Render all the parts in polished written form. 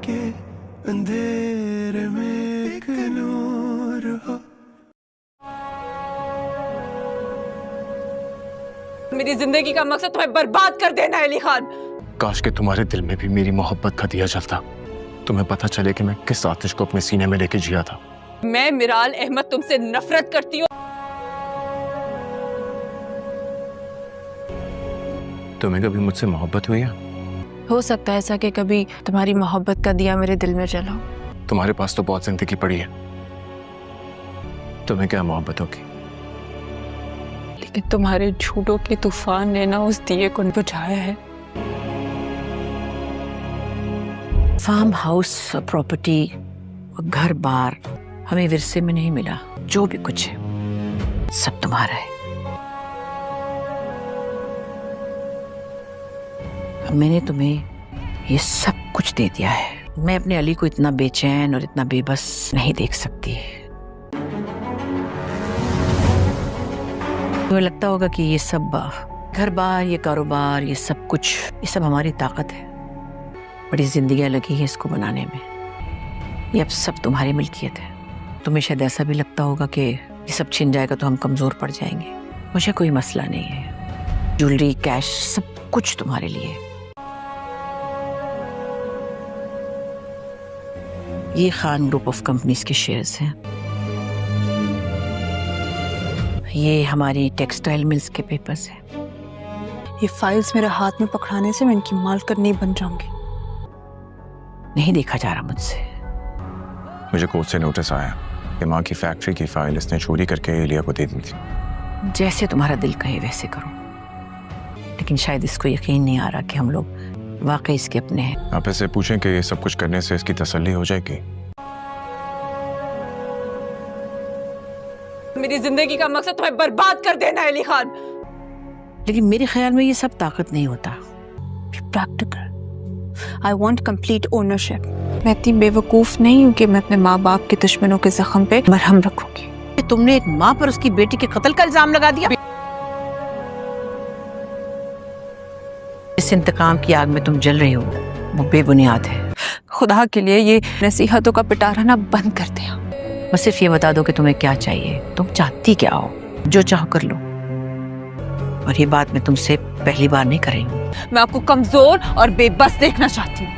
के अंधेरे में एक नूर हो। मेरी जिंदगी का मकसद तुम्हें बर्बाद कर देना है अली खान। काश कि तुम्हारे दिल में भी मेरी मोहब्बत का दिया जलता, तुम्हें पता चले कि मैं किस आतिश को अपने सीने में लेके जिया था। मैं मिराल अहमद तुमसे नफरत करती हूँ। तुम्हें कभी मुझसे मोहब्बत हुई है? हो सकता है ऐसा कि कभी तुम्हारी मोहब्बत का दिया मेरे दिल में जला। तुम्हारे पास तो बहुत जिंदगी पड़ी है, तुम्हें क्या मोहब्बत होगी? लेकिन तुम्हारे झूठों के तूफान ने ना उस दिए को बुझाया है। फार्म हाउस, प्रॉपर्टी, घर बार हमें विरसे में नहीं मिला। जो भी कुछ है सब तुम्हारा है। मैंने तुम्हें ये सब कुछ दे दिया है। मैं अपने अली को इतना बेचैन और इतना बेबस नहीं देख सकती। तुम्हें लगता होगा कि ये सब घर बार, ये कारोबार, ये सब कुछ, ये सब हमारी ताकत है। बड़ी जिंदगियां लगी है इसको बनाने में। ये अब सब तुम्हारी मिल्कियत है। तुम्हें शायद ऐसा भी लगता होगा कि ये सब छिन जाएगा तो हम कमजोर पड़ जाएंगे। मुझे कोई मसला नहीं है। ज्वेलरी, कैश, सब कुछ तुम्हारे लिए। ये खान ग्रुप ऑफ कंपनीज के शेयर्स हैं। ये हमारी टेक्सटाइल मिल्स के पेपर्स हैं। ये फाइल्स मेरे हाथ में पकड़ाने से मैं इनकी मालकिन नहीं बन जाऊंगी। नहीं देखा जा रहा मुझसे। मुझे कोर्ट से नोटिस आया कि माँ की फैक्ट्री की फाइल इसने चोरी करके एलिया को दे दी थी। जैसे तुम्हारा दिल कहे वैसे करो, लेकिन शायद इसको यकीन नहीं आ रहा कि हम लोग वाकई इसके अपने हैं। आप इससे पूछें कि ये सब कुछ करने से इसकी तसल्ली हो जाएगी। मेरी जिंदगी का मकसद तुम्हें बर्बाद कर देना है अली खान। लेकिन मेरे ख्याल में ये सब ताकत नहीं होता। Practical. I want complete ownership. मैं इतनी बेवकूफ नहीं हूँ कि मैं अपने माँ बाप के दुश्मनों के जख्म पे मरहम रखूंगी। तुमने एक माँ पर उसकी बेटी के कत्ल का इल्जाम लगा दिया। इस इंतकाम की आग में तुम जल रही हो, वो बेबुनियाद है। खुदा के लिए ये नसीहतों का पिटारा ना बंद कर दिया। बस सिर्फ ये बता दो कि तुम्हें क्या चाहिए, तुम चाहती क्या हो। जो चाहो कर लो। और ये बात मैं तुमसे पहली बार नहीं कर रही हूँ। मैं आपको कमजोर और बेबस देखना चाहती हूँ।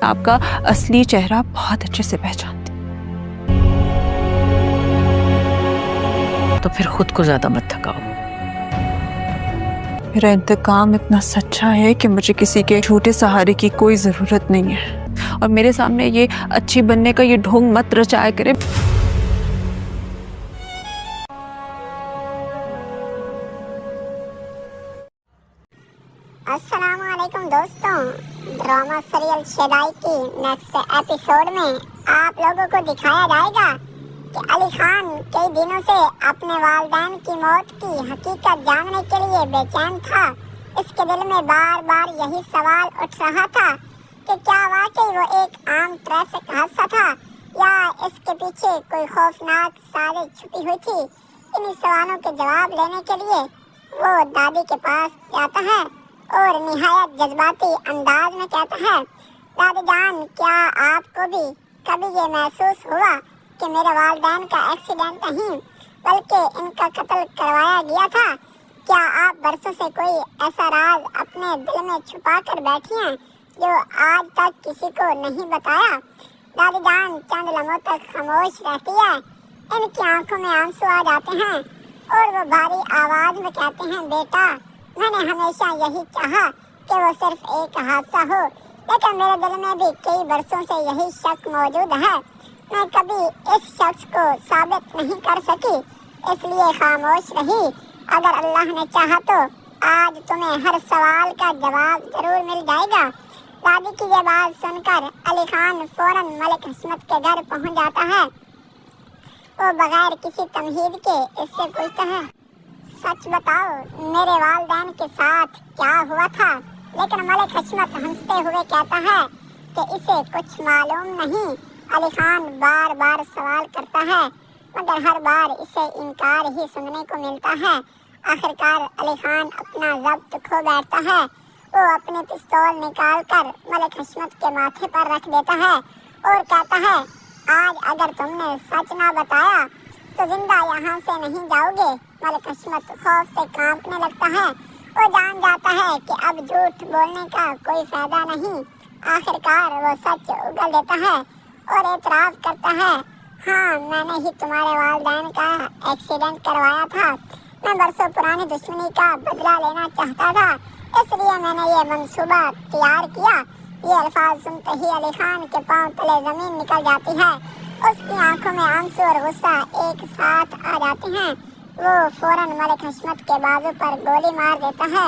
आपका असली चेहरा बहुत अच्छे से पहचानती। तो फिर खुद को ज्यादा मत थकाओ। मेरा इंतकाम इतना सच्चा है कि मुझे किसी के झूठे सहारे की कोई जरूरत नहीं है। और मेरे सामने ये अच्छी बनने का ये ढोंग मत रचाया करे। अस्सलामुअलैकुम दोस्तों, ड्रामा सीरियल शेदाई की नेक्स्ट एपिसोड में आप लोगों को दिखाया जाएगा कि अली खान कई दिनों से अपने वालिदैन की मौत की हकीकत जानने के लिए बेचैन था। इसके दिल में बार बार यही सवाल उठ रहा था कि क्या वाकई वो एक आम ट्रैफिक हादसा था या इसके पीछे कोई खौफनाक साजिश छुपी हुई थी। इन्हीं सवालों के जवाब लेने के लिए वो दादी के पास जाता है और निहायत जज्बाती अंदाज में कहता है, दादी जान, क्या आपको भी कभी ये महसूस हुआ कि मेरे वालिदैन का एक्सीडेंट नहीं बल्कि इनका कत्ल करवाया गया था? क्या आप बरसों से कोई ऐसा राज अपने दिल में छुपा कर बैठी हैं जो आज तक किसी को नहीं बताया? दादी जान चंद लम्हों तक खामोश रहती है। इनकी आंखों में आंसू आ जाते हैं और वो भारी आवाज में कहते हैं, बेटा, मैंने हमेशा यही चाहा कि वो सिर्फ एक हादसा हो, लेकिन मेरे दिल में भी कई बरसों से यही शक मौजूद है। मैं कभी इस शख्स को साबित नहीं कर सकी, इसलिए खामोश रही। अगर अल्लाह ने चाहा तो आज तुम्हें हर सवाल का जवाब जरूर मिल जाएगा। दादी की ये बात सुनकर अली खान फौरन मलिक हशमत के घर पहुंच जाता है। वो बगैर किसी तमहीद के इससे पूछता है, सच बताओ, मेरे वालिदैन के साथ क्या हुआ था? लेकिन मलिक हशमत हंसते हुए कहता है कि इसे कुछ मालूम नहीं। अली खान बार बार सवाल करता है मगर हर बार इसे इनकार ही सुनने को मिलता है। आखिरकार अली खान अपना ज़ब्त खो बैठता है वो अपने पिस्तौल निकाल कर मलिक हशमत के माथे पर रख देता है और कहता है, आज अगर तुमने सच ना बताया तो जिंदा यहाँ से नहीं जाओगे। मलिक हशमत खौफ से कांपने लगता है। वो जान जाता है कि अब झूठ बोलने का कोई फायदा नहीं। आखिरकार वो सच उगल देता है और एतराफ़ करता है, हाँ मैंने ही तुम्हारे वालिदैन का एक्सीडेंट करवाया था। मैं बरसों पुरानी दुश्मनी का बदला लेना चाहता था, इसलिए मैंने ये मंसूबा तैयार किया। ये अल्फाज सुनते ही अली खान के पांव तले जमीन निकल जाती है। उसकी आंखों में आंसू और गुस्सा एक साथ आ जाते हैं। वो फौरन मलिक हशमत के बाजू पर गोली मार देता है।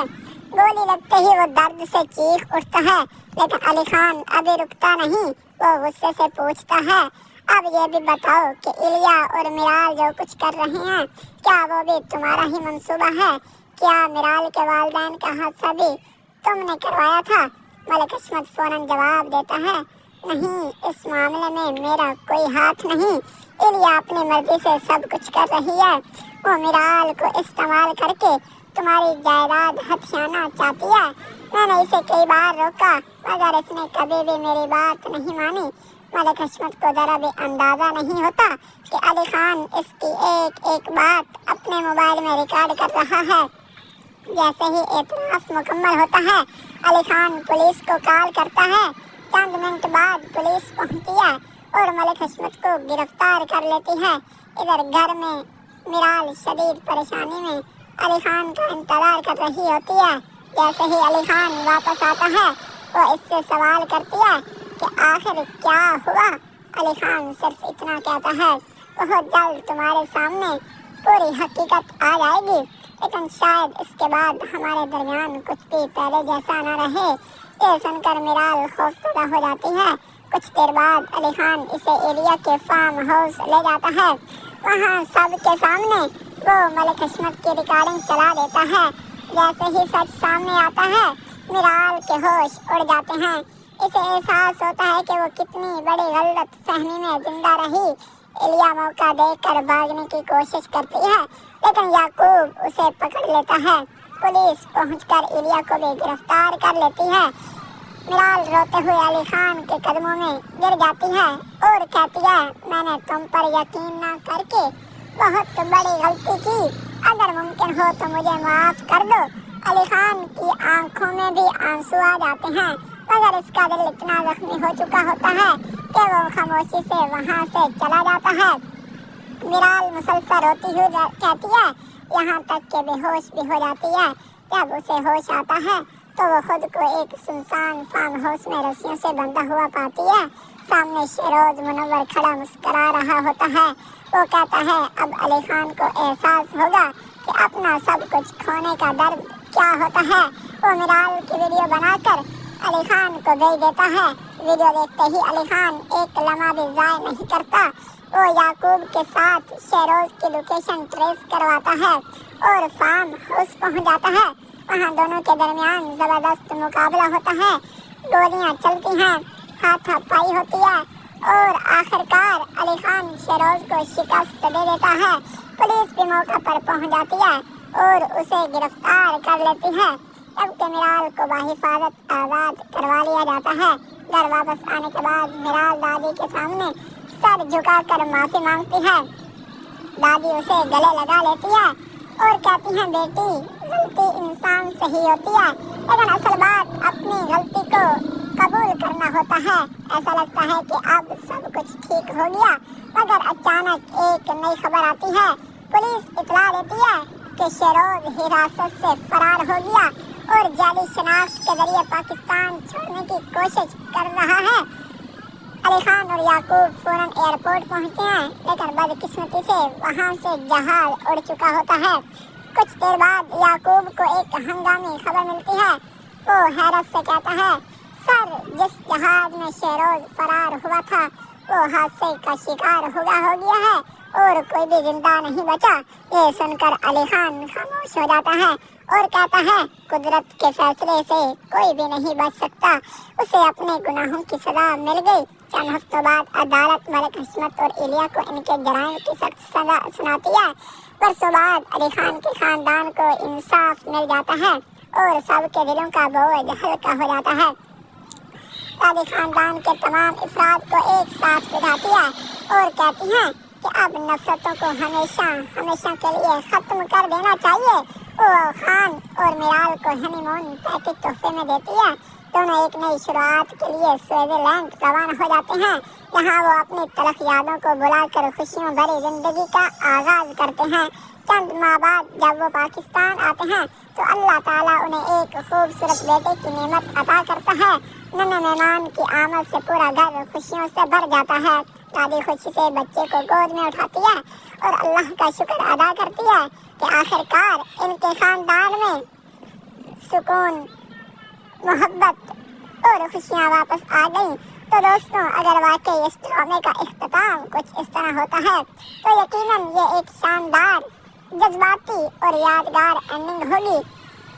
गोली लगते ही वो दर्द से चीख उठता है, लेकिन अली खान अभी रुकता नहीं। वो गुस्से से पूछता है, अब ये भी बताओ कि इलिया और मिराल जो कुछ कर रहे हैं, क्या वो भी तुम्हारा ही मंसूबा है? क्या मिराल के वालिदैन का हादसा भी तुमने करवाया था? मलिक हशमत फौरन जवाब देता है, नहीं, इस मामले में मेरा कोई हाथ नहीं। इलिया अपनी मर्जी से सब कुछ कर रही है। वो मिराल को इस्तेमाल करके तुम्हारी जायदाद हथियाना चाहती है। मैंने इसे कई बार रोका, मगर इसने कभी भी मेरी बात नहीं मानी। मलिक हशमत को जरा भी अंदाजा नहीं होता कि अली खान इसकी एक एक बात अपने मोबाइल में रिकॉर्ड कर रहा है। जैसे ही एतराफ़ मुकम्मल होता है, अली खान पुलिस को कॉल करता है। चंद मिनट बाद पुलिस पहुंचती है और मलिक हशमत को गिरफ्तार कर लेती है। इधर घर में मिराल शदीद परेशानी में अली खान का इंतजार कर रही होती है। जैसे ही अली खान वापस आता है, वो इससे सवाल करती है कि आखिर क्या हुआ। अली खान सिर्फ इतना कहता है, बहुत जल्द तुम्हारे सामने पूरी हकीकत आ जाएगी, लेकिन शायद इसके बाद हमारे दरमियान कुछ भी पहले जैसा न रहे। ये सुनकर मिराल खौफजदा हो जाती है। कुछ देर बाद अली खान इसे एलिया के फार्म हाउस ले जाता है। वहाँ सबके सामने वो मलिक हशमत की रिकॉर्डिंग चला देता है। जैसे ही सच सामने आता है, मिराल के होश उड़ जाते हैं। इसे एहसास होता है कि वो कितनी बड़ी गलत फहमी में जिंदा रही। एलिया मौका देकर भागने की कोशिश करती है, लेकिन याकूब उसे पकड़ लेता है। पुलिस पहुंचकर एलिया को भी गिरफ्तार कर लेती है। मिराल रोते हुए अली खान के कदमों में गिर जाती है और कहती है, मैंने तुम पर यकीन न करके बहुत बड़ी गलती की। अगर मुमकिन हो तो मुझे माफ कर दो। अली खान की आंखों में भी आंसू आ जाते हैं, मगर इसका दिल इतना जख्मी हो चुका होता है कि वो खामोशी से वहाँ से चला जाता है। मिराल मुसलसल रोती हुई कहती है, यहाँ तक के बेहोश भी हो जाती है। जब उसे होश आता है तो वो खुद को एक सुनसान फार्म हाउस में रस्सियों से बंधा हुआ पाती है। सामने शेरोज मुनव्वर खड़ा मुस्कुरा रहा होता है। वो कहता है, अब अली खान को एहसास होगा कि अपना सब कुछ खोने का दर्द क्या होता है। वो मिराल की वीडियो बनाकर अली खान को भेज देता है। वीडियो देखते ही अली खान एक लम्हा भी ज़ाया नहीं करता। वो याकूब के साथ शेरोज की लोकेशन ट्रेस करवाता है और फार्म हाउस पहुंच जाता है। वहाँ दोनों के दरमियान जबरदस्त मुकाबला होता है। गोलियाँ चलती हैं, हाथापाई होती है और आखिरकार अली खान शेरोज को शिकस्त दे देता है। पुलिस भी मौका पर पहुंच जाती है और उसे गिरफ्तार कर लेती है। जबकि मिराल को बाहिफाजत आज़ाद करवा लिया जाता है। घर वापस आने के बाद मिराल दादी के सामने सर झुकाकर माफ़ी मांगती है। दादी उसे गले लगा लेती है और कहती हैं, बेटी गलती इंसान से ही होती है, लेकिन असल बात अपनी गलती को कबूल करना होता है। ऐसा लगता है कि अब सब कुछ ठीक हो गया, मगर अचानक एक नई खबर आती है। पुलिस इतला देती है कि शेरोज हिरासत से फरार हो गया और जाली शनाख्त के जरिए पाकिस्तान छोड़ने की कोशिश कर रहा है। अली खान और याकूब फौरन एयरपोर्ट पहुंचते हैं, लेकिन बदकिस्मती से वहां से जहाज उड़ चुका होता है। कुछ देर बाद याकूब को एक हंगामी खबर मिलती है। वो हैरत से कहता है, सर, जिस जहाज में शेरोज फरार हुआ था वो हादसे का शिकार हो गया है और कोई भी जिंदा नहीं बचा। ये सुनकर अली खान खामोश हो जाता है और कहता है, कुदरत के फैसले से कोई भी नहीं बच सकता। उसे अपने गुनाहों की सजा मिल गई। चंद हफ्तों बाद अदालत मलिक हशमत और इलिया को इनके जराइम की सख्त सजा सुनाती है। बरसों बाद अली खान के खानदान को इंसाफ मिल जाता है और सबके दिलों का बोझ हल्का हो जाता है। दादी खानदान के तमाम अफराद को एक साथ बिठाती है और कहती हैं कि अब नफरतों को हमेशा हमेशा के लिए खत्म कर देना चाहिए। वो खान और मिराल को हनीमून पैकेज तोहफे में देती है। दोनों एक नई शुरुआत के लिए स्विट्जरलैंड रवाना हो जाते हैं, जहाँ वो अपनी तलख यादों को बुलाकर खुशियों भरी जिंदगी का आगाज करते हैं। चंद माह बाद जब वो पाकिस्तान आते हैं तो अल्लाह ताला उन्हें एक खूबसूरत बेटे की नेमत अता करता है। नन्हे मेहमान की आमद से पूरा घर खुशियों से भर जाता है। दादी खुशी से बच्चे को गोद में उठाती है और अल्लाह का शुक्र अदा करती है कि आखिरकार इनके खानदान में सुकून, मोहब्बत और खुशियाँ वापस आ गई। तो दोस्तों, अगर वाकई इस ड्रामे का इख्तिताम कुछ इस तरह होता है तो यकीनन ये एक शानदार, जज्बाती और यादगार एंडिंग होगी।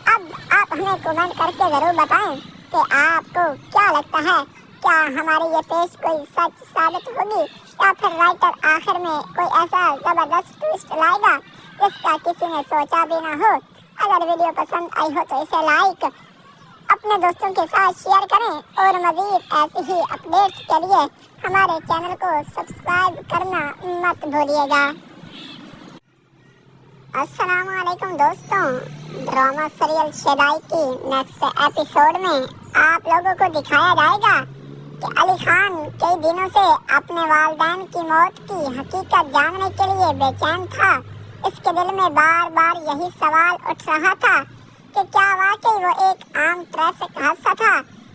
अब आप हमें कमेंट करके ज़रूर बताएं कि आपको क्या लगता है, क्या हमारी ये पेश कोई सच साबित होगी या फिर राइटर आखिर में कोई ऐसा ज़बरदस्त ट्विस्ट लाएगा जिसका किसी ने सोचा भी ना हो। अगर वीडियो पसंद आई हो तो इसे लाइक, अपने दोस्तों के साथ शेयर करें और मज़ीद ऐसी ही अपडेट्स के लिए हमारे चैनल को सब्सक्राइब करना मत भूलिएगा। अस्सलाम वालेकुम दोस्तों, ड्रामा सीरियल शेदाई की नेक्स्ट एपिसोड में आप लोगों को दिखाया जाएगा कि अली खान कई दिनों से अपने वालिदैन की मौत की हकीकत जानने के लिए बेचैन था। इसके दिल में बार बार यही सवाल उठ रहा था कि क्या वाकई वो एक आम ट्रैफिक हादसा था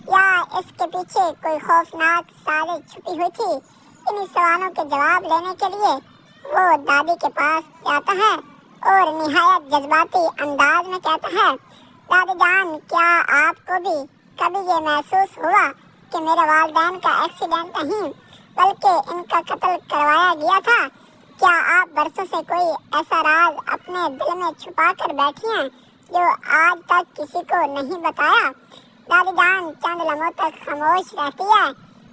या इसके पीछे कोई खौफनाक साजिश छुपी हुई थी। इन्हीं सवालों के जवाब लेने के लिए वो दादी के पास जाता है और निहायत जज्बाती अंदाज में कहता है, दादी जान, क्या आपको भी कभी ये महसूस हुआ कि मेरे वालिदैन का एक्सीडेंट नहीं बल्कि इनका कत्ल करवाया गया था? क्या आप बरसों से कोई ऐसा राज अपने दिल में छुपा कर बैठी हैं जो आज तक किसी को नहीं बताया? दादी जान चंद लम्हों तक खामोश रहती है।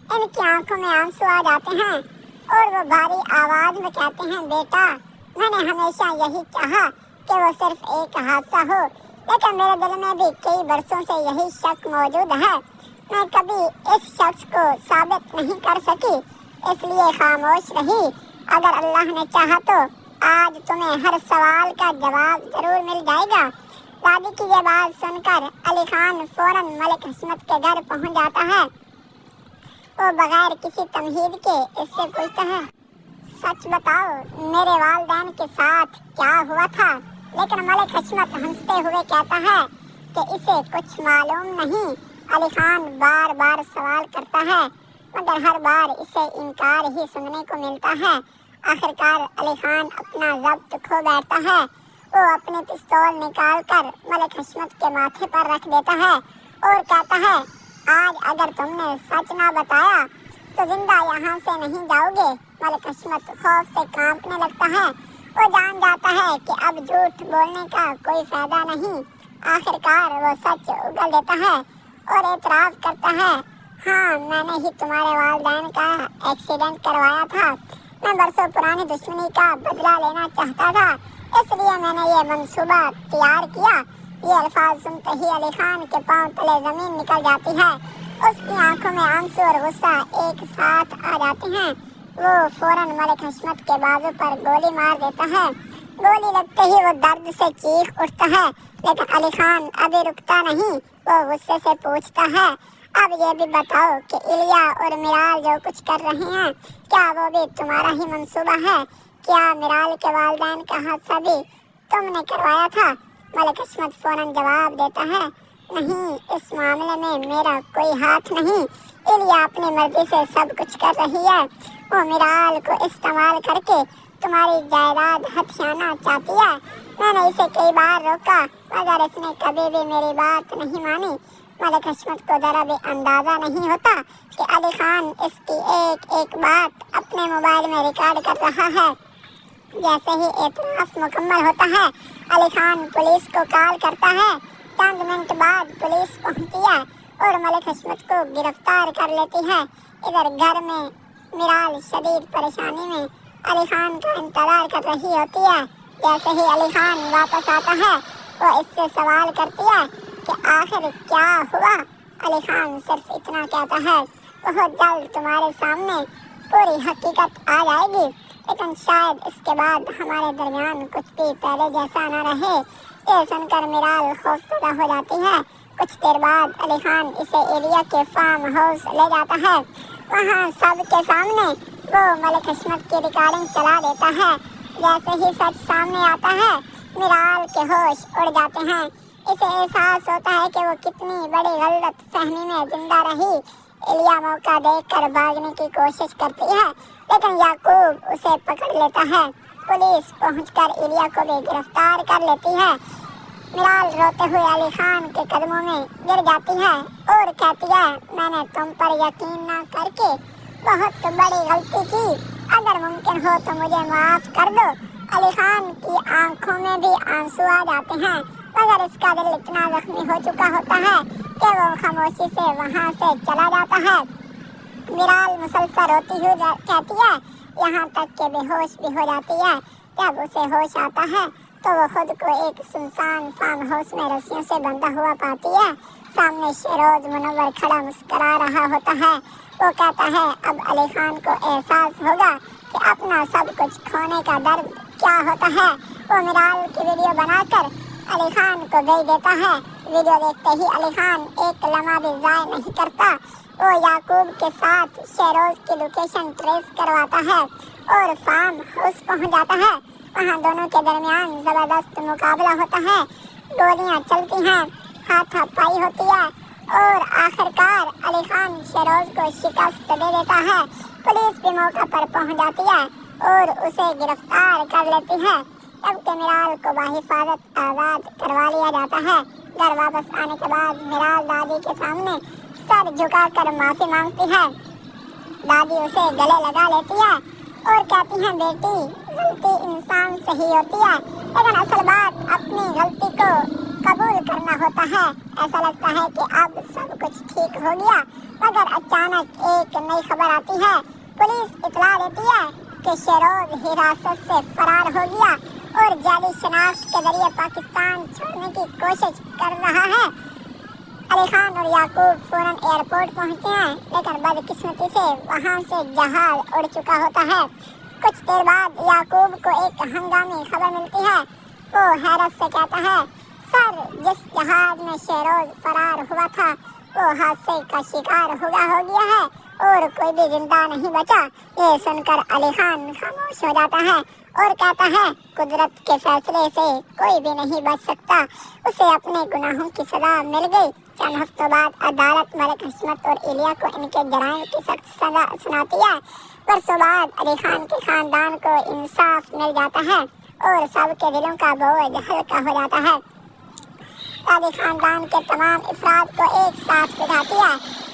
इनकी आंखों में आंसू आ जाते हैं और वो भारी आवाज में कहते हैं, बेटा, मैंने हमेशा यही चाहा कि वो सिर्फ एक हादसा हो, लेकिन मेरे दिल में भी कई बरसों से यही शक मौजूद है। मैं कभी इस शख्स को साबित नहीं कर सकी, इसलिए खामोश रही। अगर अल्लाह ने चाहा तो आज तुम्हें हर सवाल का जवाब जरूर मिल जाएगा। दादी की ये बात सुनकर अली खान फौरन मलिक हशमत के घर पहुंच जाता है। वो बगैर किसी तमहीद के इससे पूछता है, सच बताओ, मेरे वालिदैन के साथ क्या हुआ था? लेकिन मलिक हशमत हंसते हुए कहता है कि इसे कुछ मालूम नहीं। अली खान बार बार सवाल करता है मगर हर बार इसे इनकार ही सुनने को मिलता है। आखिरकार अली खान अपना ज़ब्त खो बैठता है। वो अपनी पिस्तौल निकालकर मलिक हशमत के माथे पर रख देता है और कहता है, आज अगर तुमने सच ना बताया तो जिंदा यहाँ से नहीं जाओगे। मलिक हशमत खौफ से कांपने लगता है। वो जान जाता है कि अब झूठ बोलने का कोई फायदा नहीं। आखिरकार वो सच उगल देता है और एतराफ़ करता है, हाँ, मैंने ही तुम्हारे वालिदैन का एक्सीडेंट करवाया था। मैं बरसों पुरानी दुश्मनी का बदला लेना चाहता था, इसलिए मैंने ये मंसूबा तैयार किया। ये अल्फाज सुनते ही अली खान के पांव तले जमीन निकल जाती है। उसकी आंखों में आंसू और गुस्सा एक साथ आ जाते हैं। वो फौरन मलिक हशमत के बाजू पर गोली मार देता है। गोली लगते ही वो दर्द से चीख उठता है, लेकिन अली खान अभी रुकता नहीं। वो गुस्से से पूछता है, अब ये भी बताओ कि इलिया और मिराल जो कुछ कर रहे हैं, क्या वो भी तुम्हारा ही मंसूबा है? क्या मिराल के वालिदैन का हादसा भी तुमने करवाया था? मलिक हशमत फौरन जवाब देता है, नहीं, इस मामले में मेरा कोई हाथ नहीं। इलिया अपनी मर्जी से सब कुछ कर रही है। वो मिराल को इस्तेमाल करके तुम्हारी जायदाद हथियाना चाहती है। मैंने इसे कई बार रोका मगर इसने कभी भी मेरी बात नहीं मानी। मलिक हशमत को जरा भी अंदाजा नहीं होता कि अली खान इसकी एक एक बात अपने मोबाइल में रिकॉर्ड कर रहा है। जैसे ही एतराफ़ मुकम्मल होता है, अली खान पुलिस को कॉल करता है। चंद मिनट बाद पुलिस पहुंचती है और मलिक हशमत को गिरफ्तार कर लेती है। इधर घर में मिराल शदीद परेशानी में अली खान का इंतजार कर रही होती है। जैसे ही अली खान वापस आता है, वो इससे सवाल करती है कि आखिर क्या हुआ। अली खान सिर्फ इतना कहता है, बहुत जल्द तुम्हारे सामने पूरी हकीकत आ जाएगी, लेकिन शायद इसके बाद हमारे दरमियान कुछ भी पहले जैसा न रहे। ये सुनकर मिराल खौफजदा हो जाती है। कुछ देर बाद अली खान इसे एलिया के फार्म हाउस ले जाता है। वहाँ सबके सामने वो मलिक हशमत की रिकॉर्डिंग चला देता है। जैसे ही सच सामने आता है, मिराल के होश उड़ जाते हैं। इसे एहसास होता है कि वो कितनी बड़ी गलत फहमी में जिंदा रही। एलिया मौका देखकर भागने की कोशिश करती है, लेकिन याकूब उसे पकड़ लेता है। पुलिस पहुंचकर एलिया को भी गिरफ्तार कर लेती है। मिराल रोते हुए अली खान के कदमों में गिर जाती है और कहती है, मैंने तुम पर यकीन न करके बहुत बड़ी गलती की। अगर मुमकिन हो तो मुझे माफ कर दो। अली खान की आंखों में भी आंसू आ जाते हैं, मगर इसका दिल इतना जख्मी हो चुका होता है कि वो खामोशी से वहाँ से चला जाता है। मिराल मुसलसल रोती हुई कहती है, यहाँ तक के बेहोश भी हो जाती है। जब उसे होश आता है तो वो खुद को एक सुनसान फार्म हाउस में रस्सियों से बंधा हुआ पाती है। सामने शेरोज मुनव्वर खड़ा मुस्कुरा रहा होता है। वो कहता है, अब अली खान को एहसास होगा कि अपना सब कुछ खोने का दर्द क्या होता है। वो मिराल की वीडियो बनाकर अली खान को भेज देता है। वीडियो देखते ही अली खान एक लम्हा भी ज़ाय नहीं करता। वो याकूब के साथ शेरोज की लोकेशन ट्रेस करवाता है और फार्म हाउस पहुंच जाता है। वहाँ दोनों के दरमियान जबरदस्त मुकाबला होता है। गोलियाँ चलती हैं, हाथापाई होती है और आखिरकार अली खान शेरोज को शिकस्त दे देता है। पुलिस भी मौका पर पहुंच जाती है और उसे गिरफ्तार कर लेती है। जबकि मिराल को बाहिफाजत आज़ाद करवा लिया जाता है। घर वापस आने के बाद मिराल दादी के सामने सर झुकाकर माफी मांगती है। दादी उसे गले लगा लेती है और कहती है, बेटी, गलती इंसान से ही होती है, लेकिन असल बात अपनी गलती को कबूल करना होता है। ऐसा लगता है कि अब सब कुछ ठीक हो गया, मगर अचानक एक नई खबर आती है। पुलिस इतला देती है कि शेरोज हिरासत से फरार हो गया और जाली शनाख्त के जरिए पाकिस्तान छोड़ने की कोशिश कर रहा है। अली खान और याकूब फौरन एयरपोर्ट पहुंचते हैं, लेकिन बदकिस्मती से वहां से जहाज उड़ चुका होता है। कुछ देर बाद याकूब को एक हंगामी खबर मिलती है। वो हैरत से कहता है, सर, जिस जहाज में शेरोज फरार हुआ था वो हादसे का शिकार हो गया है और कोई भी जिंदा नहीं बचा। ये सुनकर अली खान खामोश हो जाता है और कहता है, कुदरत के फैसले से कोई भी नहीं बच सकता। उसे अपने गुनाहों की सजा मिल गई। चंद हफ्तों बाद अदालत मलिक हशमत और एलिया को इनके जराइम की सख्त सजा सुनाती है। बरसों बाद अली खान के खानदान को इंसाफ मिल जाता है और सबके दिलों का बोझ हल्का हो जाता है। दादी खानदान के तमाम अफराद को एक साथ बिठाती है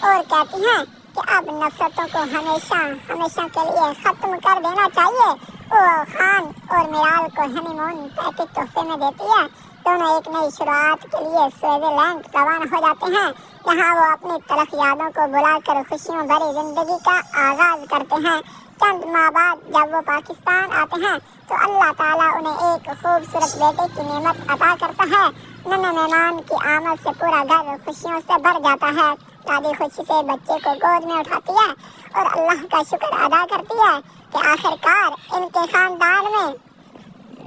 और कहती हैं कि अब नफरतों को हमेशा के लिए ख़त्म कर देना चाहिए। वो खान और मिराल को हनीमून पैकेज तोहफे में देती है। दोनों एक नई शुरुआत के लिए स्विट्जरलैंड रवाना हो जाते हैं, जहाँ वो अपनी तलख यादों को बुलाकर खुशियों भरी जिंदगी का आगाज करते हैं। चंद माह बाद जब वो पाकिस्तान आते हैं तो अल्लाह ताला उन्हें एक खूबसूरत बेटे की नेमत अता करता है। नन्हे मेहमान की आमद से पूरा घर खुशियों से भर जाता है। दादी खुशी से बच्चे को गोद में उठाती है और अल्लाह का शुक्र अदा करती है कि आखिरकार इनके खानदान में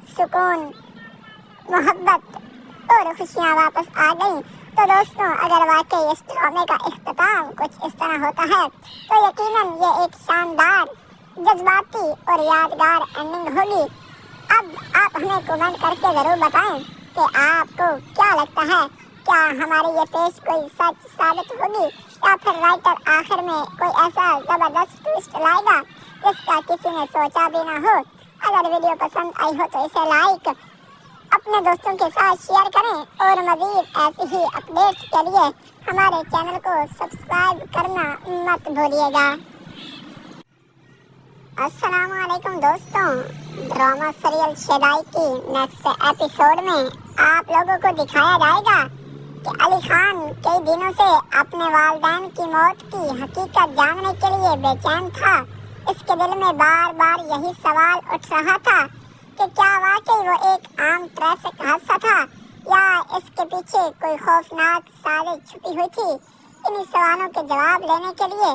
सुकून, मोहब्बत और खुशियाँ वापस आ गई। तो दोस्तों, अगर वाकई इस ड्रामे का इख्तिताम कुछ इस तरह होता है तो यकीनन ये एक शानदार, जज्बाती और यादगार एंडिंग होगी। अब आप हमें कमेंट करके ज़रूर बताएं कि आपको क्या लगता है। क्या हमारी ये पेश कोई सच साबित होगी या फिर राइटर आखिर में कोई ऐसा ज़बरदस्त ट्विस्ट लाएगा जिसका किसी ने सोचा भी ना हो। अगर वीडियो पसंद आई हो तो इसे लाइक, अपने दोस्तों के साथ शेयर करें और मज़ीद ऐसी ही अपडेट्स के लिए हमारे चैनल को सब्सक्राइब करना मत भूलिएगा। अस्सलामुअलैकुम दोस्तों, ड्रामा सीरियल शेदाई की नेक्स्ट एपिसोड में आप लोगों को दिखाया जाएगा कि अली खान कई दिनों से अपने वालिदैन की मौत की हकीकत जानने के लिए बेचैन था। इसके दिल में बार बार यही सवाल उठ रहा था कि क्या वाकई वो एक आम ट्रैफिक हादसा था या इसके पीछे कोई खौफनाक साजिश छुपी हुई थी। इन्हीं सवालों के जवाब लेने के लिए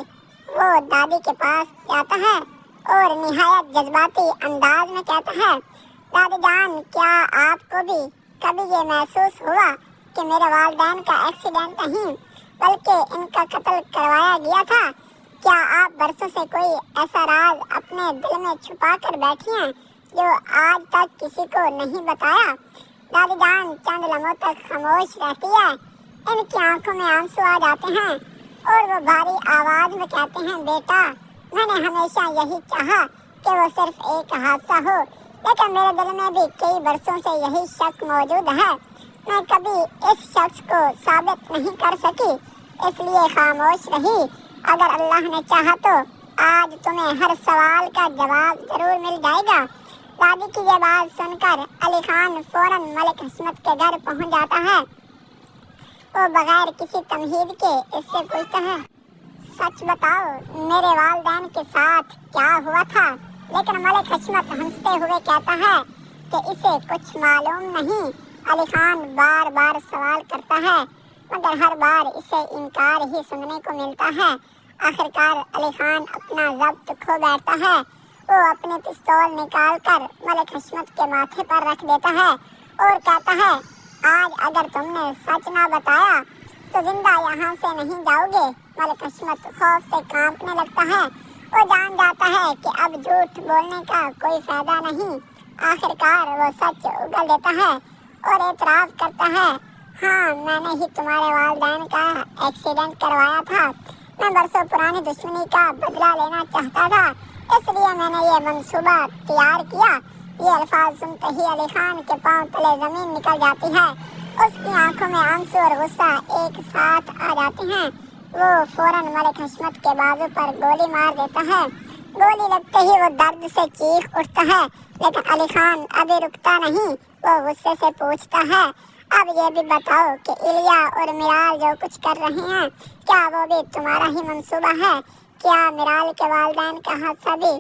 वो दादी के पास जाता है और निहायत जज्बाती अंदाज में कहता है, दादी जान, क्या आपको भी कभी ये महसूस हुआ कि मेरे वालिदैन का एक्सीडेंट नहीं बल्कि इनका कत्ल करवाया गया था? क्या आप बरसों से कोई ऐसा राज अपने दिल में छुपा कर बैठी हैं जो आज तक किसी को नहीं बताया? दादी जान चंद लम्हों तक खामोश रहती है। इनकी आंखों में आंसू आ जाते हैं और वो भारी आवाज में कहते हैं, बेटा, मैंने हमेशा यही चाहा कि वो सिर्फ एक हादसा हो, लेकिन मेरे दिल में भी कई बरसों से यही शक मौजूद है। मैं कभी इस शख्स को साबित नहीं कर सकी, इसलिए खामोश रही। अगर अल्लाह ने चाहा तो आज तुम्हें हर सवाल का जवाब जरूर मिल जाएगा। दादी की ये बात सुनकर अली खान फौरन मलिक हशमत के घर पहुंच जाता है। वो बगैर किसी तमहीद के इससे पूछता है, सच बताओ, मेरे वालिदैन के साथ क्या हुआ था? लेकिन मलिक हशमत हंसते हुए कहता है कि इसे कुछ मालूम नहीं। अली खान बार बार सवाल करता है मगर हर बार इसे इनकार ही सुनने को मिलता है। आखिरकार अली खान अपना जब्त खो बैठता है। वो अपने पिस्तौल निकालकर मलिक हशमत के माथे पर रख देता है और कहता है, आज अगर तुमने सच ना बताया तो जिंदा यहाँ से नहीं जाओगे। मलिक हशमत खौफ से कांपने लगता है। वो जान जाता है कि अब झूठ बोलने का कोई फायदा नहीं। आखिरकार वो सच उगल देता है और एतराफ़ करता है, हाँ, मैंने ही तुम्हारे वालिदैन का एक्सीडेंट करवाया था। मैं बरसों पुरानी दुश्मनी का बदला लेना चाहता था, इसलिए मैंने ये मंसूबा तैयार किया। ये अल्फाज सुनते ही अली खान के पांव तले जमीन निकल जाती है। उसकी आंखों में आंसू और गुस्सा एक साथ आ जाते हैं। वो फौरन मलिक हशमत के बाजू पर गोली मार देता है। गोली लगते ही वो दर्द से चीख उठता है, लेकिन अली खान अभी रुकता नहीं। वो गुस्से से पूछता है, अब ये भी बताओ कि इलिया और मिराल जो कुछ कर रहे हैं, क्या वो भी तुम्हारा ही मंसूबा है? क्या मिराल के वालिदैन का हादसा भी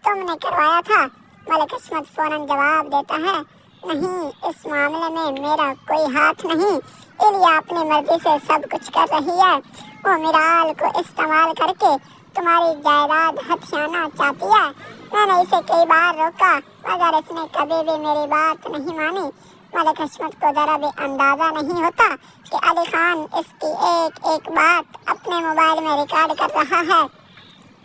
तुमने करवाया था? मलिक हशमत फौरन जवाब देता है, नहीं, इस मामले में मेरा कोई हाथ नहीं। इलिया अपनी मर्जी से सब कुछ कर रही है। वो मिराल को इस्तेमाल करके तुम्हारी जायदाद हथियाना चाहती है। मैंने इसे कई बार रोका मगर इसने कभी भी मेरी बात नहीं मानी। मलिक हशमत को जरा भी अंदाजा नहीं होता कि अली खान इसकी एक एक बात अपने मोबाइल में रिकॉर्ड कर रहा है।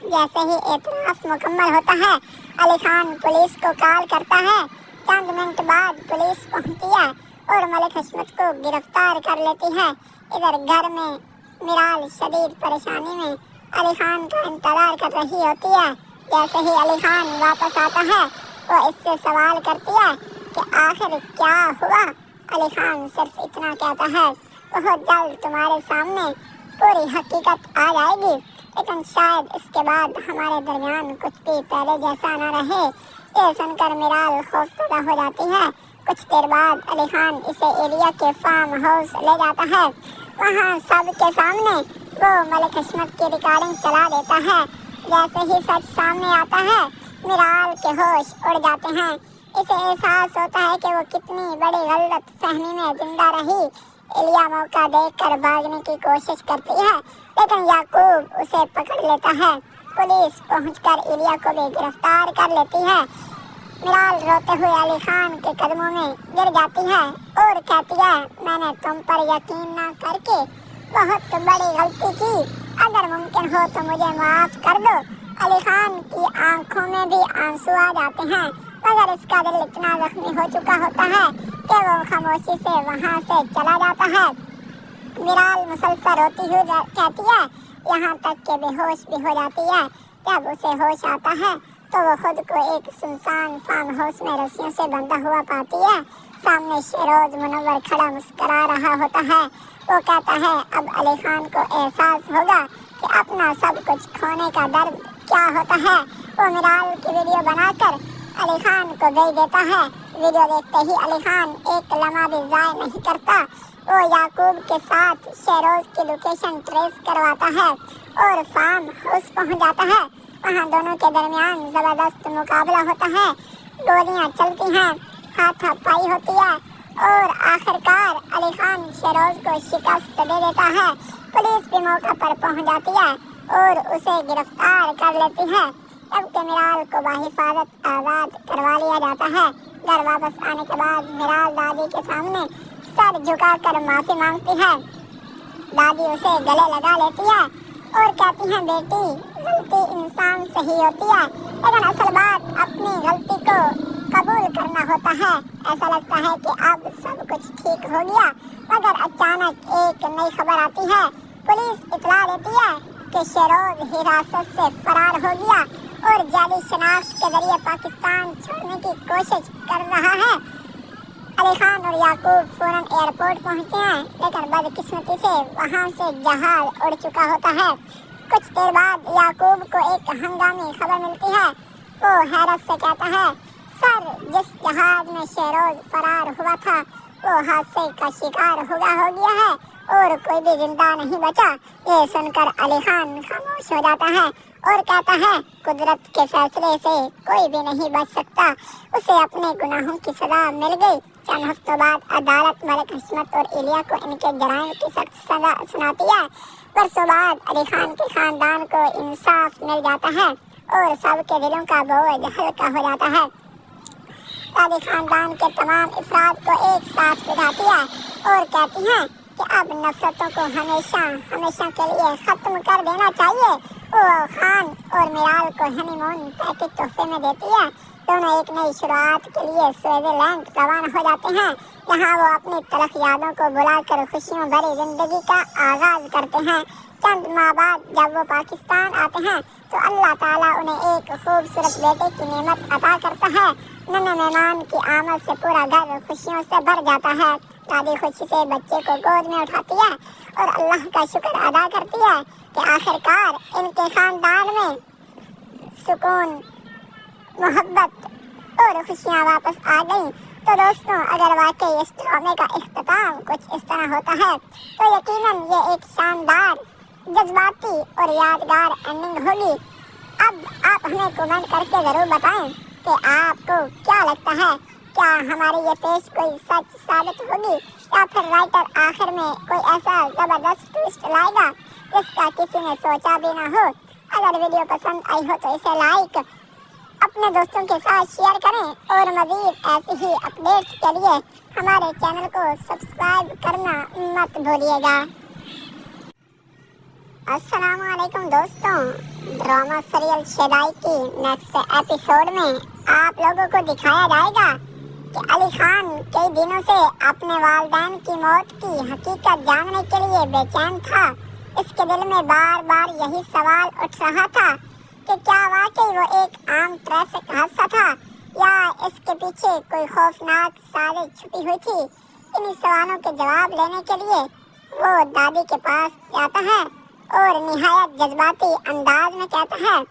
जैसे ही एतराफ़ मुकम्मल होता है, अली खान पुलिस को कॉल करता है। चंद मिनट बाद पुलिस पहुंचती है और मलिक हशमत को गिरफ्तार कर लेती है। इधर घर में मिराल शदीद परेशानी में अली खान का इंतजार कर रही होती है। जैसे ही अली खान वापस आता है, वो इससे सवाल करती है कि आखिर क्या हुआ। अली खान सिर्फ इतना कहता है, बहुत जल्द तुम्हारे सामने पूरी हकीकत आ जाएगी, लेकिन शायद इसके बाद हमारे दरमियान कुछ भी पहले जैसा न रहे। ये सुनकर मिराल खौफजदा हो जाती है। कुछ देर बाद अली खान इसे एलिया के फार्म हाउस ले जाता है। वहाँ सबके सामने वो मलिक हशमत की रिकॉर्डिंग चला देता है। जैसे ही सच सामने आता है, मिराल के होश उड़ जाते हैं। इसे एहसास होता है कि वो कितनी बड़ी गलत फहमी में जिंदा रही। एलिया मौका देखकर भागने की कोशिश करती है, लेकिन याकूब उसे पकड़ लेता है। पुलिस पहुंचकर एलिया को भी गिरफ्तार कर लेती है। मिराल रोते हुए अली खान के कदमों में गिर जाती है और कहती है, मैंने तुम पर यकीन न करके बहुत बड़ी गलती की। अगर मुमकिन हो तो मुझे माफ कर दो। अली खान की आंखों में भी आंसू आ जाते हैं, मगर इसका दिल इतना जख्मी हो चुका होता है कि वो खामोशी से वहाँ से चला जाता है। मिराल मुसलसल रोती हुई कहती है, यहाँ तक के बेहोश भी हो जाती है। जब उसे होश आता है तो वो खुद को एक सुनसान फार्म हाउस में रस्सियों से बंधा हुआ पाती है। सामने शेरोज मुनव्वर खड़ा मुस्करा रहा होता है। वो कहता है, अब अली खान को एहसास होगा कि अपना सब कुछ खोने का दर्द क्या होता है। वो मिराल की वीडियो बनाकर अली खान को भेज देता है। वीडियो देखते ही अली खान एक लम्हा भी ज़ाया नहीं करता। वो याकूब के साथ शेरोज की लोकेशन ट्रेस करवाता है और फार्म हाउस पहुंच जाता है। वहाँ दोनों के दरमियान जबरदस्त मुकाबला होता है। गोलियाँ चलती हैं, हाथापाई होती है और आखिरकार अली खान शेरोज को शिकस्त दे देता है। पुलिस भी मौका पर पहुंच जाती है और उसे गिरफ्तार कर लेती है। तब मिराल को बाहिफाजत आज़ाद करवा लिया जाता है। घर वापस आने के बाद मिराल दादी के सामने सर झुकाकर माफी मांगती है। दादी उसे गले लगा लेती है और कहती है, बेटी गलती इंसान से ही होती है, लेकिन असल बात अपनी गलती को कबूल करना होता है। ऐसा लगता है कि अब सब कुछ ठीक हो गया, मगर अचानक एक नई खबर आती है। पुलिस इतला देती है कि शेरोज हिरासत से फरार हो गया और जाली शनाख्त के जरिए पाकिस्तान छोड़ने की कोशिश कर रहा है। अली खान और याकूब फौरन एयरपोर्ट पहुंचते हैं, लेकिन बदकिस्मती से वहां से जहाज उड़ चुका होता है। कुछ देर बाद याकूब को एक हंगामी खबर मिलती है। वो हैरत से कहता है, सर जिस जहाज में शेरोज फरार हुआ था वो हादसे का शिकार हो गया है और कोई भी जिंदा नहीं बचा। ये सुनकर अली खान खामोश हो जाता है और कहता है, कुदरत के फैसले से कोई भी नहीं बच सकता। उसे अपने गुनाहों की सजा मिल गई। चंद हफ्तों बाद अदालत मलिक हशमत और इलिया को इनके जराइम की सख्त सजा सुनाती है। बरसों बाद अली खान के खानदान को इंसाफ मिल जाता है और सबके दिलों का बोझ हल्का हो जाता है। दादी खानदान के तमाम अफराद को एक साथ बिठाती है और कहती हैं कि अब नफरतों को हमेशा के लिए खत्म कर देना चाहिए। वो खान और मिराल को हनीमून पैकेज तोहफे में देती है। दोनों एक नई शुरुआत के लिए स्विट्जरलैंड रवाना हो जाते हैं। यहाँ वो अपनी तलख यादों को बुलाकर खुशियों भरी जिंदगी का आगाज करते हैं। चंद माह बाद जब वो पाकिस्तान आते हैं तो अल्लाह ताला उन्हें एक खूबसूरत बेटे की नेमत अता करता है। नन्हे मेहमान की आमद से पूरा घर खुशियों से भर जाता है। दादी खुशी से बच्चे को गोद में उठाती है और अल्लाह का शुक्र अदा करती है कि आखिरकार इनके खानदान में सुकून, मोहब्बत और खुशियाँ वापस आ गई। तो दोस्तों, अगर वाकई इस ड्रामे का इख्तिताम कुछ इस तरह होता है तो यकीनन ये एक शानदार, जज्बाती और यादगार एंडिंग होगी। अब आप हमें कमेंट करके ज़रूर बताएं कि आपको क्या लगता है। क्या हमारी ये पेश कोई सच साबित होगी या फिर राइटर आखिर में कोई ऐसा ज़बरदस्त ट्विस्ट लाएगा जिसका किसी ने सोचा भी ना हो। अगर वीडियो पसंद आई हो तो इसे लाइक, अपने दोस्तों के साथ शेयर करें और मज़ीद ऐसी ही अपडेट्स के लिए हमारे चैनल को सब्सक्राइब करना मत भूलिएगा। अस्सलाम वालेकुम दोस्तों, ड्रामा सीरियल शेदाई की नेक्स्ट एपिसोड में आप लोगों को दिखाया जाएगा कि अली खान कई दिनों से अपने वालिदैन की मौत की हकीकत जानने के लिए बेचैन था। इसके दिल में बार बार यही सवाल उठ रहा था कि क्या वाकई वो एक आम ट्रैफिक हादसा था या इसके पीछे कोई खौफनाक साजिश छुपी हुई थी। इन्हीं सवालों के जवाब लेने के लिए वो दादी के पास जाता है और निहायत जज्बाती अंदाज में कहता है,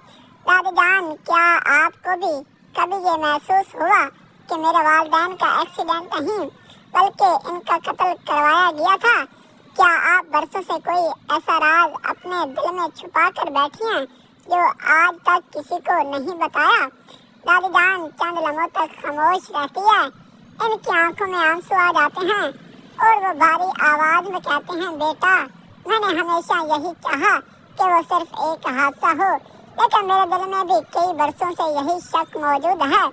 दादी जान, क्या आपको भी कभी ये महसूस हुआ कि मेरे वालिदैन का एक्सीडेंट नहीं बल्कि इनका कत्ल करवाया गया था? क्या आप बरसों से कोई ऐसा राज अपने दिल में छुपा कर बैठी हैं जो आज तक किसी को नहीं बताया? दादी जान चंद लम्हों तक खामोश रहती है। इनकी आंखों में आंसू आ जाते हैं और वो भारी आवाज में कहते हैं, बेटा मैंने हमेशा यही चाहा कि वो सिर्फ एक हादसा हो, लेकिन मेरे दिल में भी कई बरसों से यही शक मौजूद है।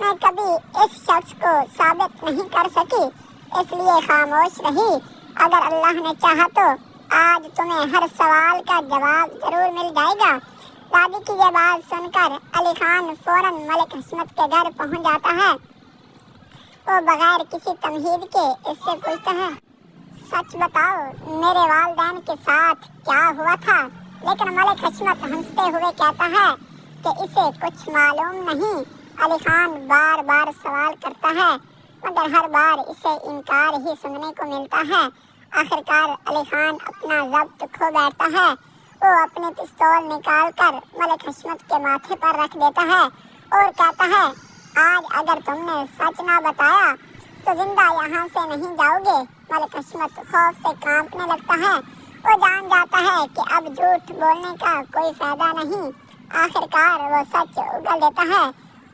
मैं कभी इस शख्स को साबित नहीं कर सकी, इसलिए खामोश रही। अगर अल्लाह ने चाहा तो आज तुम्हें हर सवाल का जवाब जरूर मिल जाएगा। दादी की ये बात सुनकर अली खान फौरन मलिक हशमत के घर पहुंच जाता है। वो बगैर किसी तमहीद के इससे पूछता है, सच बताओ मेरे वालिदैन के साथ क्या हुआ था? लेकिन मलिक हशमत हंसते हुए कहता है कि इसे कुछ मालूम नहीं। अली खान बार बार सवाल करता है मगर हर बार इसे इनकार ही सुनने को मिलता है। आखिरकार अली खान अपना ज़ब्त खो बैठता है। वो अपनी पिस्तौल निकालकर मलिक हशमत के माथे पर रख देता है और कहता है, आज अगर तुमने सच ना बताया तो जिंदा यहाँ से नहीं जाओगे। मलिक हशमत खौफ से कांपने लगता है। वो जान जाता है कि अब झूठ बोलने का कोई फायदा नहीं। आखिरकार वो सच उगल देता है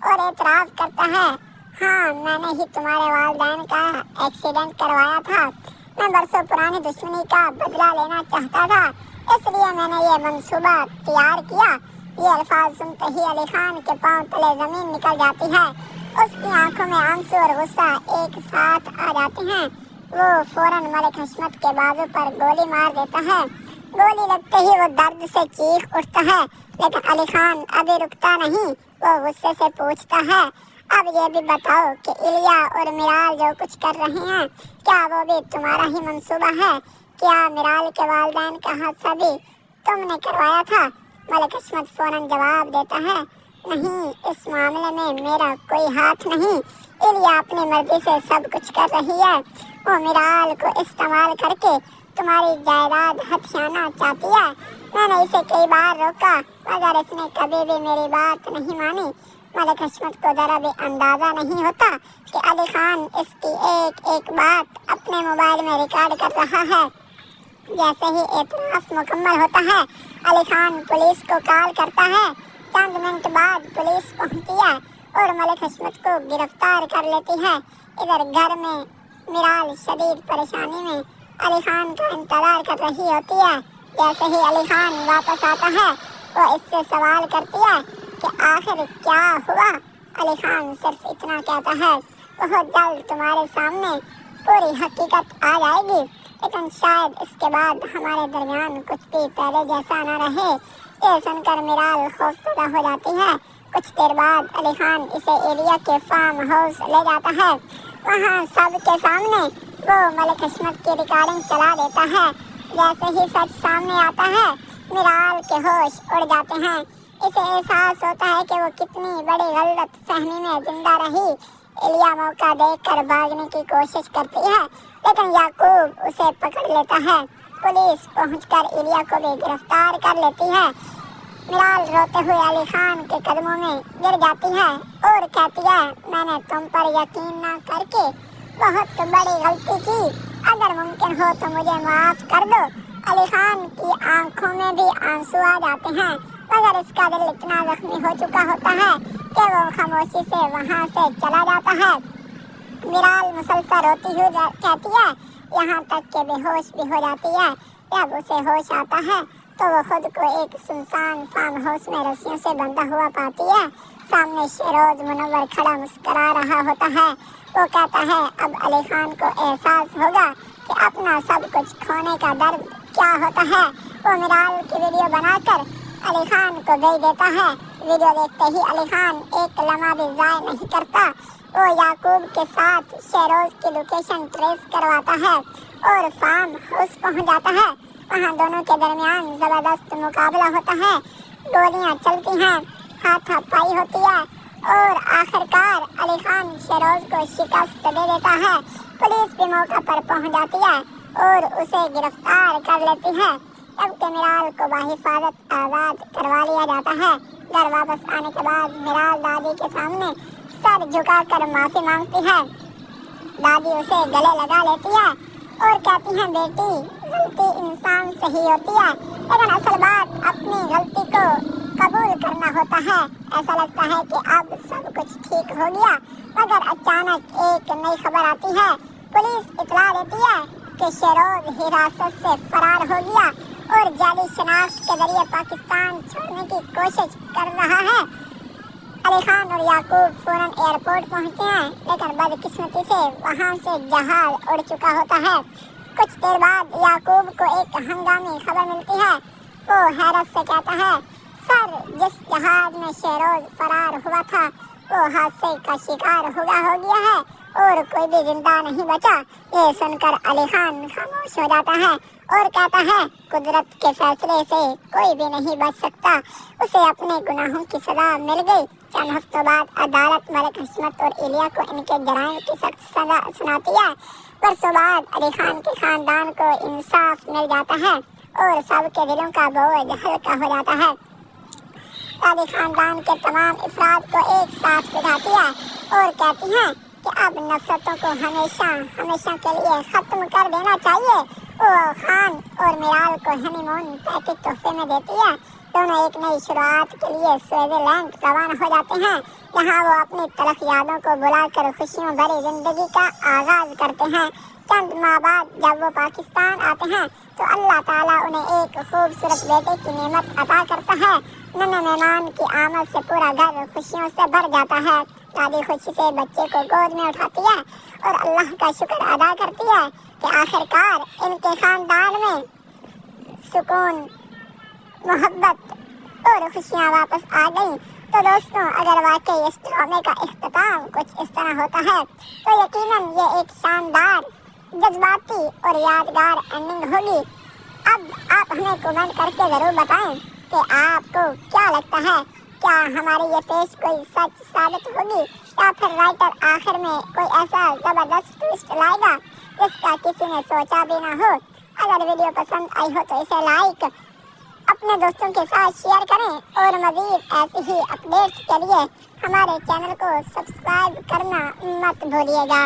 और एतराफ़ करता है, हाँ, मैंने ही तुम्हारे वालिदैन का एक्सीडेंट करवाया था। मैं बरसों पुरानी दुश्मनी का बदला लेना चाहता था, इसलिए मैंने ये मंसूबा तैयार किया। ये अल्फाज सुनते ही अली खान के पांव तले जमीन निकल जाती है। उसकी आंखों में आंसू और गुस्सा एक साथ आ जाते हैं। वो फौरन मलिक हशमत के बाजू पर गोली मार देता है। गोली लगते ही वो दर्द से चीख उठता है, लेकिन अली खान अभी रुकता नहीं। वो गुस्से से पूछता है, अब ये भी बताओ कि इलिया और मिराल जो कुछ कर रहे हैं, क्या वो भी तुम्हारा ही मंसूबा है? क्या मिराल के वालिदैन का हादसा भी तुमने करवाया था? मलिक हशमत फौरन जवाब देता है, नहीं, इस मामले में मेरा कोई हाथ नहीं। इलिया अपनी मर्जी से सब कुछ कर रही है। वो मिराल को इस्तेमाल करके तुम्हारी जायदाद हथियाना चाहती है। मैंने इसे कई बार रोका, मगर इसने कभी भी मेरी बात नहीं मानी। मलिक हशमत को जरा भी अंदाजा नहीं होता कि अली खान इसकी एक एक बात अपने मोबाइल में रिकॉर्ड कर रहा है। जैसे ही एतराफ मुकम्मल होता है, अली खान पुलिस को कॉल करता है। चंद मिनट बाद पुलिस पहुंचती है और मलिक हशमत को गिरफ्तार कर लेती है। इधर घर में मिराल शदीद परेशानी में अली खान का इंतजार कर रही होती है। जैसे ही अली खान वापस आता है, वो इससे सवाल करती है कि आखिर क्या हुआ। अली खान सिर्फ इतना कहता है, बहुत जल्द तुम्हारे सामने पूरी हकीकत आ जाएगी, लेकिन शायद इसके बाद हमारे दरमियान कुछ भी पहले जैसा न रहे। ये सुनकर मिराल खौफजदा हो जाती है। कुछ देर बाद अली खान इसे एलिया के फार्म हाउस ले जाता है। वहाँ सबके सामने वो मलिक हशमत की रिकॉर्डिंग चला देता है। जैसे ही सच सामने आता है, मिराल के होश उड़ जाते हैं। इसे एहसास होता है कि वो कितनी बड़ी गलत फहमी में जिंदा रही। एलिया मौका देखकर भागने की कोशिश करती है, लेकिन याकूब उसे पकड़ लेता है। पुलिस पहुंचकर एलिया को भी गिरफ्तार कर लेती है। मिराल रोते हुए अली खान के कदमों में गिर जाती है और कहती है, मैंने तुम पर यकीन न करके बहुत बड़ी गलती की। अगर मुमकिन हो तो मुझे माफ कर दो। अली खान की आंखों में भी आंसू आ जाते हैं, मगर इसका दिल इतना जख्मी हो चुका होता है कि वो खामोशी से वहाँ से चला जाता है। मिराल मुसलसल रोती हुई कहती है, यहाँ तक के बेहोश भी हो जाती है। जब उसे होश आता है तो वो खुद को एक सुनसान फार्म हाउस में रस्सियों से बंधा हुआ पाती है। सामने शेरोज मुनव्वर खड़ा मुस्करा रहा होता है। वो कहता है, अब अली खान को एहसास होगा कि अपना सब कुछ खोने का दर्द क्या होता है। वो मिराल की वीडियो बनाकर अली खान को भेज देता है। वीडियो देखते ही अली खान एक लम्हा भी ज़ाया नहीं करता। वो याकूब के साथ शेरोज की लोकेशन ट्रेस करवाता है और फार्म हाउस पहुंच जाता है। वहाँ दोनों के दरमियान जबरदस्त मुकाबला होता है। गोलियाँ चलती हैं, हाथापाई होती है और आखिरकार अली खान शेरोज को शिकस्त दे देता है। पुलिस भी मौका पर पहुंच जाती है और उसे गिरफ्तार कर लेती है। जबकि मिराल को बाहिफाजत आज़ाद करवा लिया जाता है। घर वापस आने के बाद मिराल दादी के सामने सर झुकाकर माफी मांगती है। दादी उसे गले लगा लेती है और कहती है, बेटी, गलती इंसान से ही होती है, लेकिन असल बात अपनी गलती को कबूल करना होता है। ऐसा लगता है कि अब सब कुछ ठीक हो गया, मगर अचानक एक नई खबर आती है। पुलिस इतला देती है कि शेरोज हिरासत से फरार हो गया और जाली शनाख्त के जरिए पाकिस्तान छोड़ने की कोशिश कर रहा है। अली खान और याकूब फौरन एयरपोर्ट पहुंचते हैं, लेकिन बदकिस्मती से वहां से जहाज उड़ चुका होता है। कुछ देर बाद याकूब को एक हंगामी खबर मिलती है। वो हैरत से कहता है, सर, जिस जहाज में शेरोज फरार हुआ था वो हादसे का शिकार हो गया है और कोई भी जिंदा नहीं बचा। ये सुनकर अली खान खामोश हो जाता है और कहता है, कुदरत के फैसले से कोई भी नहीं बच सकता। उसे अपने गुनाहों की सजा मिल गई। चंद हफ्तों बाद अदालत मलिक हशमत और इलिया को इनके जराइम की सख्त सजा सुनाती है। बरसों बाद अली खान के खानदान को इंसाफ मिल जाता है और सबके दिलों का बोझ हल्का हो जाता है। दादी खानदान के तमाम अफराद को एक साथ बिठाती है और कहती हैं कि अब नफरतों को हमेशा के लिए खत्म कर देना चाहिए। वो खान और मिराल को हनीमून पैकेज तोहफे में देती है। दोनों एक नई शुरुआत के लिए स्विट्जरलैंड रवाना हो जाते हैं, जहां वो अपनी तलख यादों को भुलाकर खुशियों भरी जिंदगी का आगाज करते हैं। चंद माह बाद जब वो पाकिस्तान आते हैं तो अल्लाह ताला उन्हें एक खूबसूरत बेटे की नेमत अता करता है। नन्हे मेहमान की आमद से पूरा घर खुशियों से भर जाता है। दादी खुशी से बच्चे को गोद में उठाती है और अल्लाह का शुक्र अदा करती है कि आखिरकार इनके खानदान में सुकून, मोहब्बत और खुशियाँ वापस आ गई। तो दोस्तों, अगर वाकई इस ड्रामे का इख्तिताम कुछ इस तरह होता है तो यकीनन ये एक शानदार, जज्बाती और यादगार एंडिंग होगी। अब आप हमें कमेंट करके ज़रूर बताएं कि आपको क्या लगता है, क्या हमारी ये पेश कोई सच साबित होगी या फिर राइटर आखिर में कोई ऐसा ज़बरदस्त ट्विस्ट लाएगा जिसका किसी ने सोचा भी ना हो। अगर वीडियो पसंद आई हो तो इसे लाइक, अपने दोस्तों के साथ शेयर करें और मज़ीद ऐसी ही अपडेट्स के लिए हमारे चैनल को सब्सक्राइब करना मत भूलिएगा।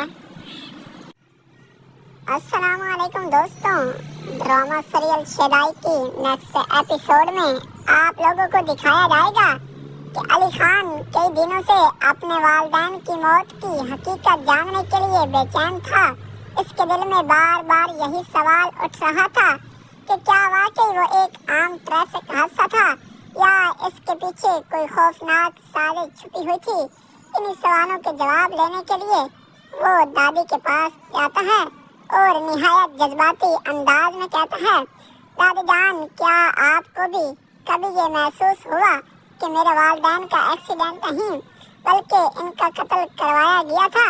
अस्सलाम वालेकुम दोस्तों, ड्रामा सीरियल शेदाई की नेक्स्ट एपिसोड में आप लोगों को दिखाया जाएगा कि अली खान कई दिनों से अपने वालिदैन की मौत की हकीकत जानने के लिए बेचैन था। इसके दिल में बार बार यही सवाल उठ रहा था कि क्या वाकई वो एक आम ट्रैफिक हादसा था या इसके पीछे कोई खौफनाक साजिश छुपी हुई थी। इन्हीं सवालों के जवाब लेने के लिए वो दादी के पास जाता है और निहायत जज्बाती अंदाज में कहता है, दादी जान, क्या आपको भी कभी ये महसूस हुआ कि मेरे वालिदैन का एक्सीडेंट नहीं बल्कि इनका कत्ल करवाया गया था?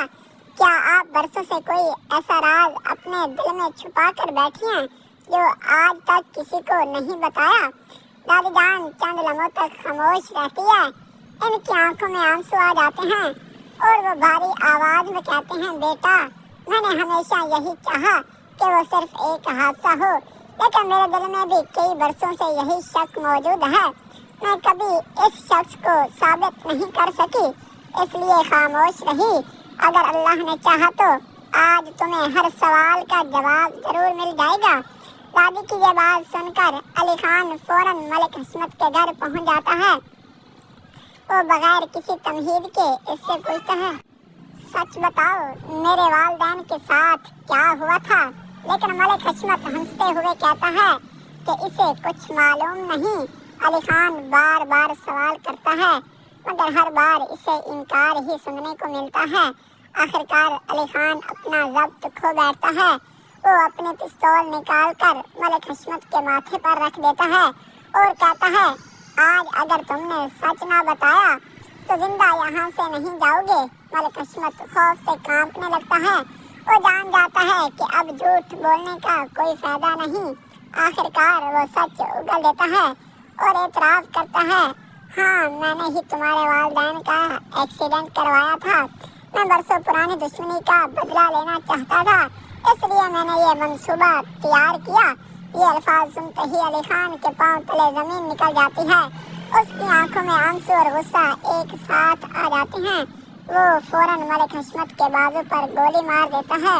क्या आप बरसों से कोई ऐसा राज अपने दिल में छुपा कर बैठी हैं जो आज तक किसी को नहीं बताया? दादी जान चंद लम्हों तक खामोश रहती है। इनकी आंखों में आंसू आ जाते हैं और वो भारी आवाज में कहते हैं, बेटा, मैंने हमेशा यही चाहा कि वो सिर्फ एक हादसा हो, लेकिन मेरे दिल में भी कई बरसों से यही शक मौजूद है। मैं कभी इस शख्स को साबित नहीं कर सकी, इसलिए खामोश रही। अगर अल्लाह ने चाहा तो आज तुम्हें हर सवाल का जवाब जरूर मिल जाएगा। दादी की ये बात सुनकर अली खान फौरन मलिक हशमत के घर पहुंच जाता है। वो बगैर किसी तमहीद के इससे पूछता है, सच बताओ, मेरे वालिदैन के साथ क्या हुआ था? लेकिन मलिक हशमत हंसते हुए कहता है कि इसे कुछ मालूम नहीं। अली खान बार बार सवाल करता है मगर हर बार इसे इनकार ही सुनने को मिलता है। आखिरकार अली खान अपना ज़ब्त खो बैठता है। वो अपने पिस्तौल निकालकर मलिक हशमत के माथे पर रख देता है और कहता है, आज अगर तुमने सच ना बताया तो जिंदा यहाँ से नहीं जाओगे। मलिक हशमत खौफ से कांपने लगता है। वो जान जाता है कि अब झूठ बोलने का कोई फायदा नहीं। आखिरकार वो सच उगल देता है और एतराफ़ करता है, हाँ, मैंने ही तुम्हारे वालिदैन का एक्सीडेंट करवाया था। मैं बरसों पुरानी दुश्मनी का बदला लेना चाहता था, इसलिए मैंने ये मंसूबा तैयार किया। ये अल्फाज सुनते ही अली खान के पांव तले जमीन निकल जाती है। उसकी आंखों में आंसू और गुस्सा एक साथ आ जाते हैं। वो फौरन मलिक हशमत के बाजू पर गोली मार देता है।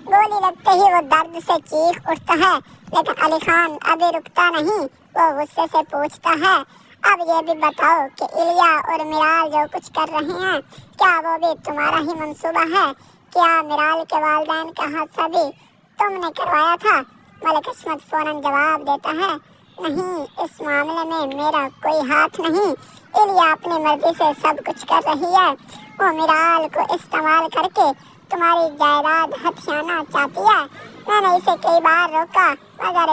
गोली लगते ही वो दर्द से चीख उठता है, लेकिन अली खान अभी रुकता नहीं। वो गुस्से से पूछता है, अब ये भी बताओ कि इलिया और मिराल जो कुछ कर रहे हैं, क्या वो भी तुम्हारा ही मंसूबा है? क्या मिराल के वालिदैन का हादसा भी तुमने करवाया था? मलिक हशमत फौरन जवाब देता है, नहीं, इस मामले में मेरा कोई हाथ नहीं। इलिया अपनी मर्जी से सब कुछ कर रही है। वो मिराल को इस्तेमाल करके तुम्हारी जायदाद हथियाना चाहती है। मैंने इसे कई बार रोका मगर